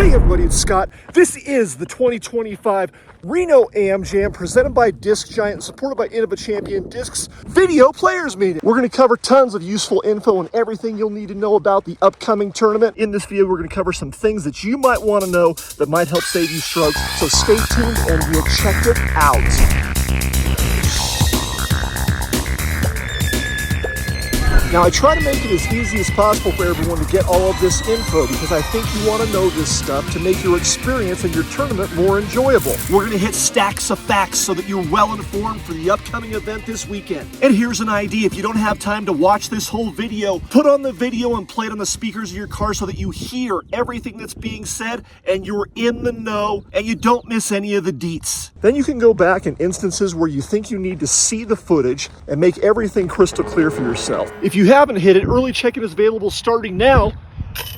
Hey everybody, it's Scott. This is the 2025 Reno Am Jam presented by Disc Giant and supported by Innova Champion Discs video players meeting. We're going to cover tons of useful info and everything you'll need to know about the upcoming tournament. In this video, we're going to cover some things that you might want to know that might help save you strokes. So stay tuned and we'll check it out. Now, I try to make it as easy as possible for everyone to get all of this info because I think you want to know this stuff to make your experience and your tournament more enjoyable. We're going to hit stacks of facts so that you're well informed for the upcoming event this weekend. And here's an idea. If you don't have time to watch this whole video, put on the video and play it on the speakers of your car so that you hear everything that's being said and you're in the know and you don't miss any of the deets. Then you can go back in instances where you think you need to see the footage and make everything crystal clear for yourself. If you haven't hit it, early check-in is available starting now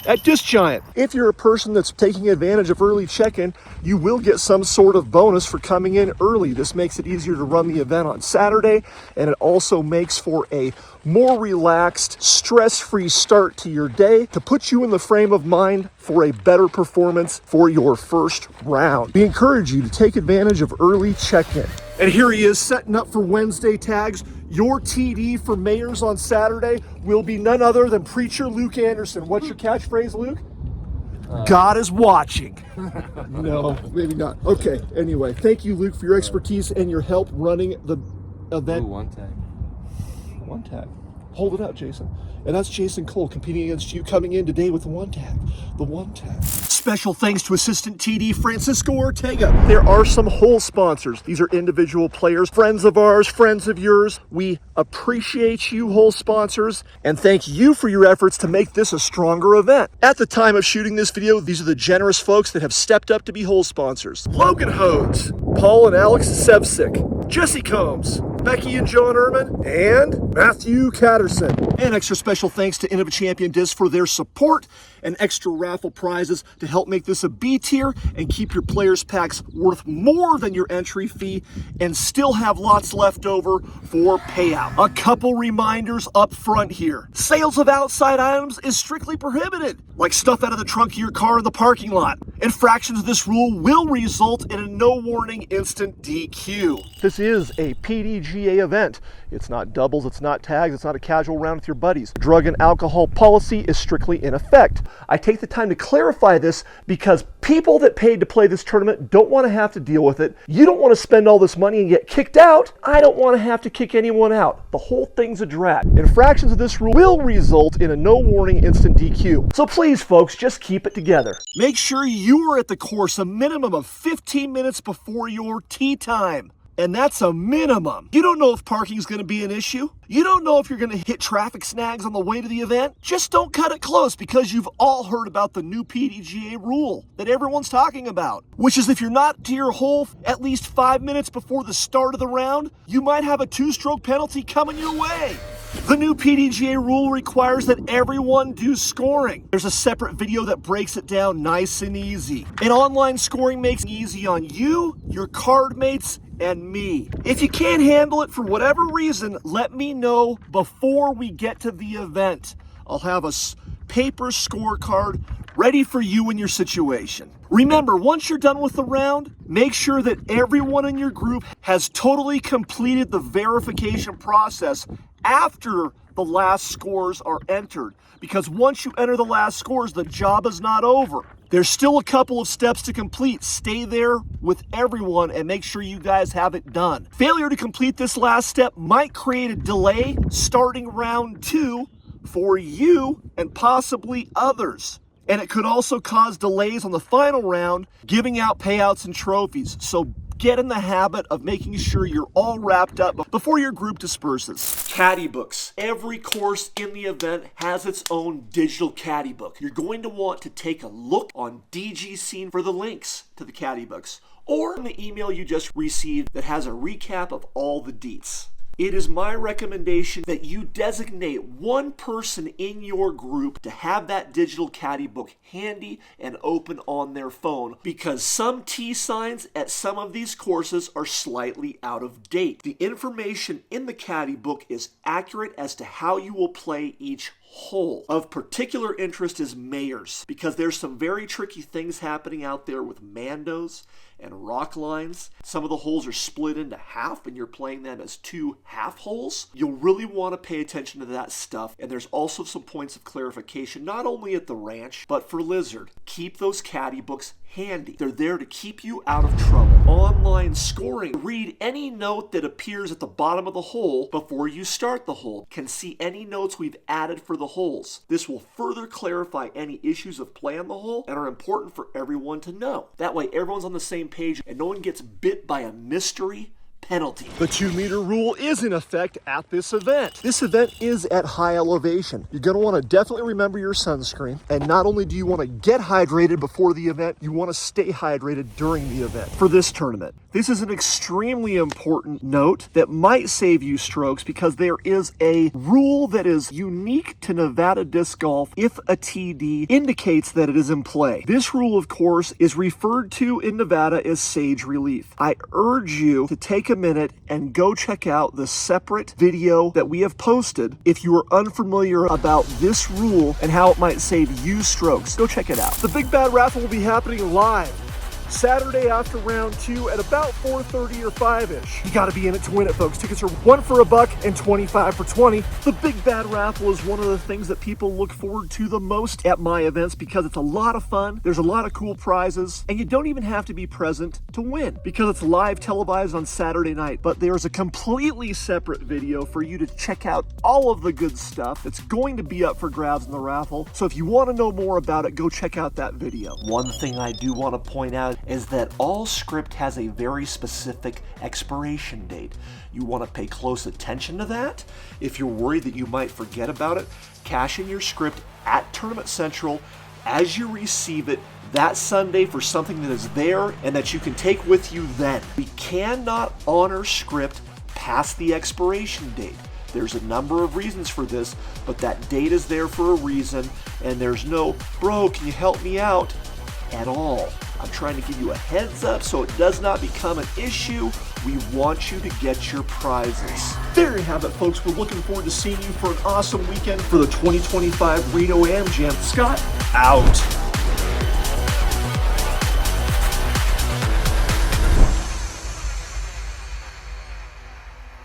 at Disc Giant. If you're a person that's taking advantage of early check-in, you will get some sort of bonus for coming in early. This makes it easier to run the event on Saturday, and it also makes for a more relaxed, stress-free start to your day to put you in the frame of mind for a better performance for your first round. We encourage you to take advantage of early check-in. And here he is setting up for Wednesday tags. Your TD for Mayors on Saturday will be none other than Preacher Luke Anderson. What's your catchphrase, Luke? God is watching. No, maybe not. Okay, anyway, thank you, Luke, for your expertise and your help running the event. Ooh, one tag. One tag. Hold it out, Jason. And that's Jason Cole competing against you, coming in today with the one tag. The one tag. Special thanks to assistant TD Francisco Ortega. There are some hole sponsors. These are individual players, friends of ours, friends of yours. We appreciate you, hole sponsors, and thank you for your efforts to make this a stronger event. At the time of shooting this video, these are the generous folks that have stepped up to be hole sponsors. Logan Hodes, Paul and Alex Sevcik, Jesse Combs, Becky and John Ehrman, and Matthew Catterson. And extra special thanks to Innova Champion Discs for their support and extra raffle prizes to help make this a B tier and keep your players packs worth more than your entry fee and still have lots left over for payout. A couple reminders up front here. Sales of outside items is strictly prohibited, like stuff out of the trunk of your car in the parking lot. Infractions of this rule will result in a no warning instant DQ. This is a PDGA event. It's not doubles, it's not tags, it's not a casual round with your buddies. Drug and alcohol policy is strictly in effect. I take the time to clarify this because people that paid to play this tournament don't want to have to deal with it. You don't want to spend all this money and get kicked out. I don't want to have to kick anyone out. The whole thing's a drag. Infractions of this rule will result in a no warning instant DQ. So please, folks, just keep it together. Make sure you are at the course a minimum of 15 minutes before your tee time. And that's a minimum. You don't know if parking is going to be an issue. You don't know if you're going to hit traffic snags on the way to the event. Just don't cut it close because you've all heard about the new PDGA rule that everyone's talking about, which is if you're not to your hole at least 5 minutes before the start of the round, you might have a 2-stroke penalty coming your way. The new PDGA rule requires that everyone do scoring. There's a separate video that breaks it down nice and easy. And online scoring makes it easy on you, your card mates, and me. If you can't handle it for whatever reason, let me know before we get to the event. I'll have a paper scorecard ready for you in your situation. Remember, once you're done with the round, make sure that everyone in your group has totally completed the verification process after the last scores are entered. Because once you enter the last scores, the job is not over. There's still a couple of steps to complete. Stay there with everyone and make sure you guys have it done. Failure to complete this last step might create a delay starting round 2 for you and possibly others. And it could also cause delays on the final round, giving out payouts and trophies. So get in the habit of making sure you're all wrapped up before your group disperses. Caddy books. Every course in the event has its own digital caddy book. You're going to want to take a look on DGC for the links to the caddy books or in the email you just received that has a recap of all the deets. It is my recommendation that you designate one person in your group to have that digital caddy book handy and open on their phone because some tee signs at some of these courses are slightly out of date. The information in the caddy book is accurate as to how you will play each hole. Of particular interest is Mayors, because there's some very tricky things happening out there with Mandos and rock lines. Some of the holes are split into half and you're playing them as 2 half holes. You'll really want to pay attention to that stuff. And there's also some points of clarification, not only at the ranch, but for Lizard. Keep those caddy books handy. They're there to keep you out of trouble. Online scoring. Read any note that appears at the bottom of the hole before you start the hole. Can see any notes we've added for the holes. This will further clarify any issues of play on the hole and are important for everyone to know. That way everyone's on the same page and no one gets bit by a mystery penalty. The 2-meter rule is in effect at this event. This event is at high elevation. You're going to want to definitely remember your sunscreen. And not only do you want to get hydrated before the event, you want to stay hydrated during the event for this tournament. This is an extremely important note that might save you strokes because there is a rule that is unique to Nevada disc golf if a TD indicates that it is in play. This rule, of course, is referred to in Nevada as sage relief. I urge you to take a minute and go check out the separate video that we have posted if you are unfamiliar about this rule and how it might save you strokes. Go check it out. The Big Bad Raffle will be happening live Saturday after round 2 at about 4:30 or 5-ish. You gotta be in it to win it, folks. Tickets are 1 for $1 and 25 for 20. The Big Bad Raffle is one of the things that people look forward to the most at my events because it's a lot of fun. There's a lot of cool prizes, and you don't even have to be present to win because it's live televised on Saturday night. But there's a completely separate video for you to check out all of the good stuff that's going to be up for grabs in the raffle. So if you want to know more about it, go check out that video. One thing I do want to point out is that all script has a very specific expiration date. You want to pay close attention to that. If you're worried that you might forget about it, cash in your script at Tournament Central as you receive it that Sunday for something that is there and that you can take with you then. We cannot honor script past the expiration date. There's a number of reasons for this, but that date is there for a reason, and there's no, bro, can you help me out at all. I'm trying to give you a heads up so it does not become an issue. We want you to get your prizes. There you have it, folks. We're looking forward to seeing you for an awesome weekend for the 2025 Reno Am Jam. Scott, out.